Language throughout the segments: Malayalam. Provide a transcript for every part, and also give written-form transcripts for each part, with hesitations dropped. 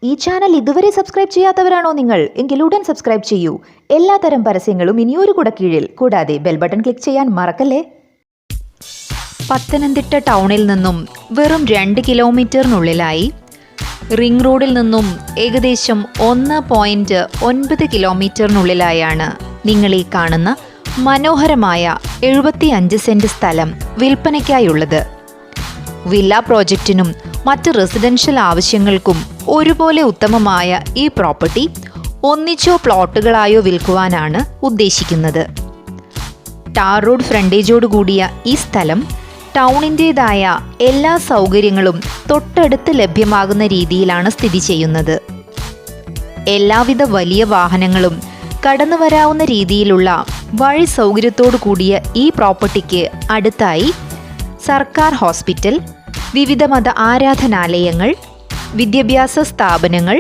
ഈ ചാനൽ ഇതുവരെ സബ്സ്ക്രൈബ് ചെയ്യാത്തവരാണോ നിങ്ങൾ? എങ്കിൽ ഉടൻ സബ്സ്ക്രൈബ് ചെയ്യൂ. എല്ലാത്തരം പരസ്യങ്ങളും ഇനിയൊരു കുടക്കീഴിൽ. കൂടാതെ ബെൽ ബട്ടൺ ക്ലിക്ക് ചെയ്യാൻ മറക്കല്ലേ. പത്തനംതിട്ട ടൗണിൽ നിന്നും വെറും 2 കിലോമീറ്ററിനുള്ളിലായി, റിംഗ് റോഡിൽ നിന്നും ഏകദേശം 1.9 കിലോമീറ്ററിനുള്ളിലായാണ് നിങ്ങൾ ഈ കാണുന്ന മനോഹരമായ 75 സെന്റ് സ്ഥലം വിൽപ്പനയ്ക്കായുള്ളത്. വില്ല പ്രോജക്റ്റിനും മറ്റ് റെസിഡൻഷ്യൽ ആവശ്യങ്ങൾക്കും ഒരുപോലെ ഉത്തമമായ ഈ പ്രോപ്പർട്ടി ഒന്നിച്ചോ പ്ലോട്ടുകളായോ വിൽക്കുവാനാണ് ഉദ്ദേശിക്കുന്നത്. ടാർ റോഡ് ഫ്രണ്ടേജോടുകൂടിയ ഈ സ്ഥലം ടൗണിൻ്റേതായ എല്ലാ സൗകര്യങ്ങളും തൊട്ടടുത്ത് ലഭ്യമാകുന്ന രീതിയിലാണ് സ്ഥിതി ചെയ്യുന്നത്. എല്ലാവിധ വലിയ വാഹനങ്ങളും കടന്നു വരാവുന്ന രീതിയിലുള്ള വഴി സൗകര്യത്തോടു കൂടിയ ഈ പ്രോപ്പർട്ടിക്ക് അടുത്തായി സർക്കാർ ഹോസ്പിറ്റൽ, വിവിധ മത ആരാധനാലയങ്ങൾ, വിദ്യാഭ്യാസ സ്ഥാപനങ്ങൾ,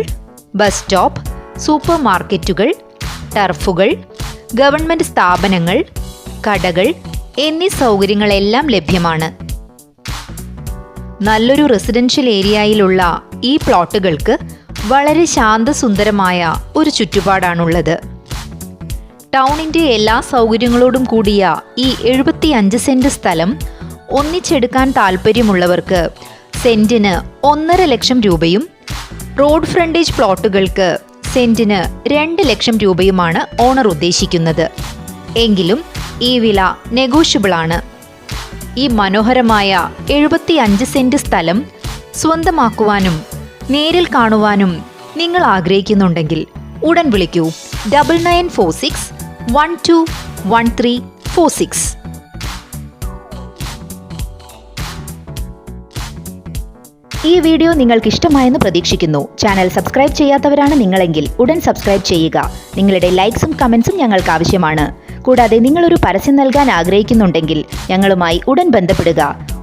ബസ് സ്റ്റോപ്പ്, സൂപ്പർ മാർക്കറ്റുകൾ, ടർഫുകൾ, ഗവൺമെൻറ് സ്ഥാപനങ്ങൾ, കടകൾ എന്നീ സൗകര്യങ്ങളെല്ലാം ലഭ്യമാണ്. നല്ലൊരു റെസിഡൻഷ്യൽ ഏരിയയിലുള്ള ഈ പ്ലോട്ടുകൾക്ക് വളരെ ശാന്തസുന്ദരമായ ഒരു ചുറ്റുപാടാണുള്ളത്. ടൗണിൻ്റെ എല്ലാ സൗകര്യങ്ങളോടും കൂടിയ ഈ 75 സെന്റ് സ്ഥലം ഒന്നിച്ചെടുക്കാൻ താൽപ്പര്യമുള്ളവർക്ക് സെന്റിന് 1.5 ലക്ഷം രൂപയും, റോഡ് ഫ്രണ്ടേജ് പ്ലോട്ടുകൾക്ക് സെന്റിന് 2 ലക്ഷം രൂപയുമാണ് ഓണർ ഉദ്ദേശിക്കുന്നത്. എങ്കിലും ഈ വില നെഗോഷ്യബിൾ ആണ്. ഈ മനോഹരമായ 75 സെന്റ് സ്ഥലം സ്വന്തമാക്കുവാനും നേരിൽ കാണുവാനും നിങ്ങൾ ആഗ്രഹിക്കുന്നുണ്ടെങ്കിൽ ഉടൻ വിളിക്കൂ 9946 121346. ഈ വീഡിയോ നിങ്ങൾക്ക് ഇഷ്ടമായെന്ന് പ്രതീക്ഷിക്കുന്നു. ചാനൽ സബ്സ്ക്രൈബ് ചെയ്യാത്തവരാണ് നിങ്ങളെങ്കിൽ ഉടൻ സബ്സ്ക്രൈബ് ചെയ്യുക. നിങ്ങളുടെ ലൈക്സും കമൻസും ഞങ്ങൾക്ക് ആവശ്യമാണ്. കൂടാതെ നിങ്ങളൊരു പരസ്യം നൽകാൻ ആഗ്രഹിക്കുന്നുണ്ടെങ്കിൽ ഞങ്ങളുമായി ഉടൻ ബന്ധപ്പെടുക.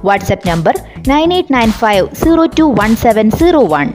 WhatsApp number 9895021701.